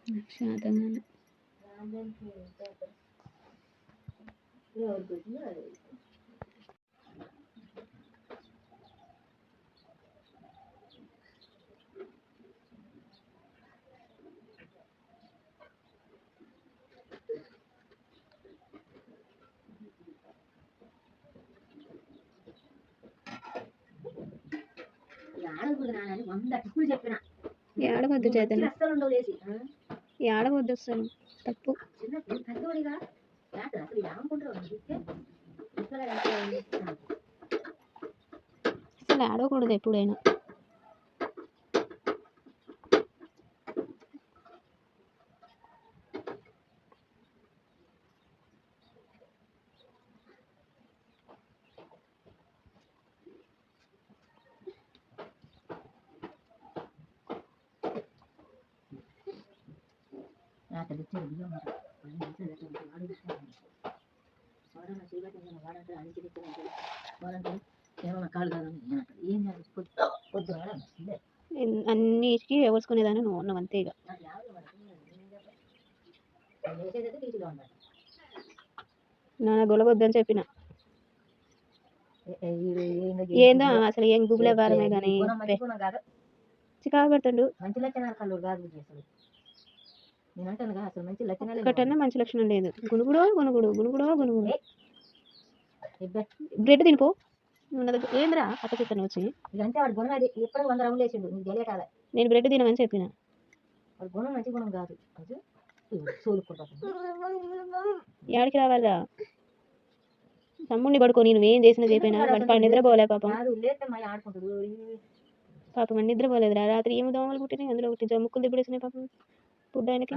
శాతంగానే ఏడవద్దు చైతన్య, ఏడవద్దు అసలు తప్పు. అసలు ఆడకూడదు ఎప్పుడైనా. అన్నిటికీ ఎవరుకునేదాన్ని నువ్వు ఉన్నావు అంతే. ఇక నా గొలవద్దని చెప్పిన. ఏందో అసలు ఏం గుబులే వారమే కానీ చికాకు పెడుతుండు. ఒకటన్నా మంచి లక్షణం లేదు. గునుగుడో గునుగుడు, గునుగుడో గునుగుడు. బ్రెడ్ తినిపో. ఏంద్రా అట్ట చెప్తాను వచ్చి. నేను బ్రెడ్ తినమని చెప్పిన. యాడికి రావాలా? తమ్ముడిని పడుకో. నేను ఏం చేసినా చెప్పినా వాడు నిద్రపోలే పాపం. పాపం నిద్రపోలేదురా రాత్రి. ఏమి దోమలు పుట్టినాయి అందులో ఒకటి జమ్ముక్కులు దిబ్బడేసినాయి పాపం ఫుడ్ ఆయనకి.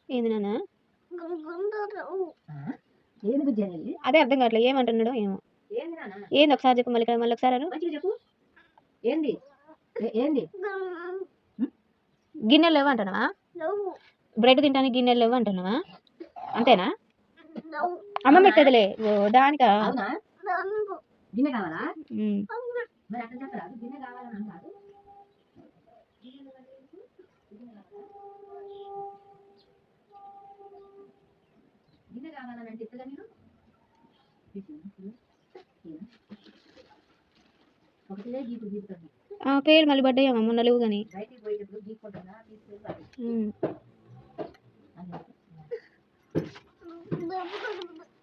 ఏంది నాన్న? అదే అర్థం కావట్లేదు ఏమంటున్నాడో ఏమో. ఏంది ఒకసారి చెప్పు మళ్ళీ ఒకసారి. గిన్నెలు లేవు అంటున్నావా? బ్రెడ్ తింటానికి గిన్నెలు లేవు అంటున్నావా? అంతేనా? అమ్మ పెట్టదులే దానికా. పేరు మళ్ళీ పడ్డాయి అమ్మ మొన్న లేవు కానీ.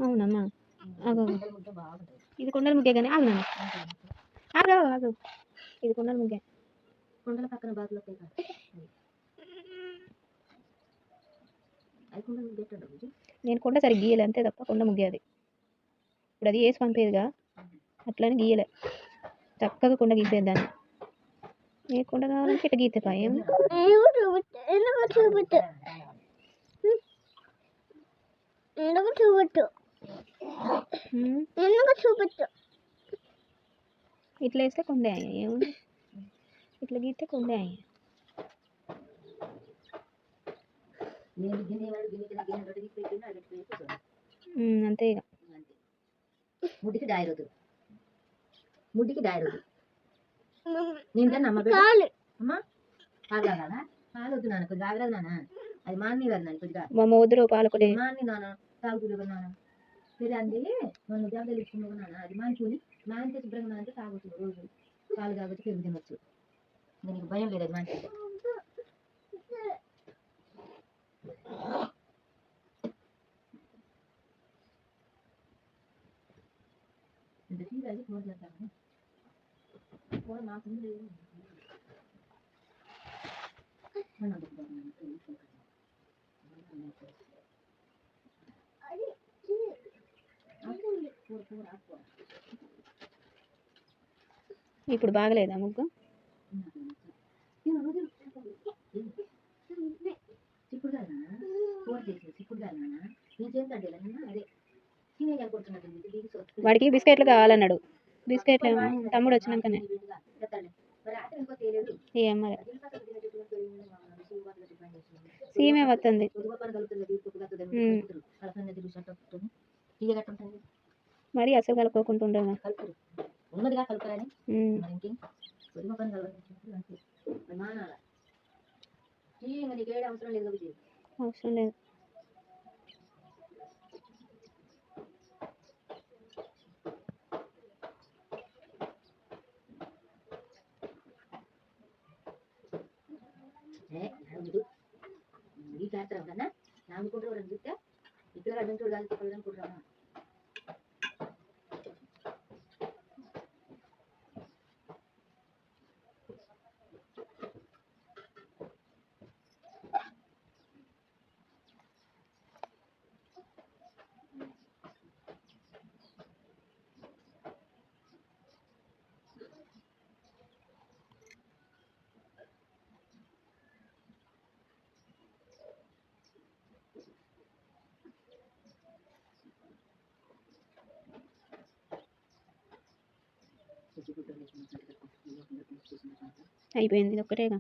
అవునమ్మా. ఇది కొండల ముగ్గే కానీ ఆగు ఆగు. ఇది కొండల ముగ్గే. కొండల పక్కన బాగులో నేను కొండ సరి గీయలే అంతే తప్ప కొండ ముగ్గే అది. ఇప్పుడు అది వేసి పంపేదిగా అట్లని గీయలే. చక్కగా కొండ గీసేదాన్ని. ఏ కొండ కావాలంటే ఇట్లా గీతే పాయం. ఇట్లా వేస్తే కొండే అయ్యా. ఏముంది ఇట్లా గీస్తే కొండే అయ్యా. అంతే ఇక. ముడ్డికి డాయరోదు నేను అమ్మ పాలొద్దు నాన్న కొద్దిగా ఆగలేదు నాన్న. అది మాన్ని కాదు నాన్న కొద్దిగా మా వద్దురు పాలకొడి మాన్ని నాన్న తాగుతుడు నాన్న. సరే అంది మొన్న జాబులు ఇచ్చుకున్నావు నాన్న. అది మానుకుని మానితే శుభ్రంగా నాన్న తాగుతుంది రోజు. పాలు తాగొచ్చు పెరుగు తినొచ్చు. నీకు భయం లేదు అది మానికి. ఇప్పుడు బాగలేదా ముగ్గు? వాడికి బిస్కెట్లు కావాలన్నాడు. బిస్కెట్లు తమ్ముడు వచ్చినాకనే ఏమో సీమే వస్తుంది. మరి అసలు కలుపుకోకుండా ఉండదు. ఉన్నదిగా కలుపుకోవాలని ఇంకేం కొద్దిగా పని కలవాలి మానాల నీకు ఏడు అవసరం లేదు కాబట్టి అవసరం లేదు. ఈ చేస్తాం కన్నా నాముకుంటూ రెండు చూస్తే ఇక్కడ అడ్డం చూడాలి అనుకుంటున్నాను. అయిపోయింది ఒక్కటేగా.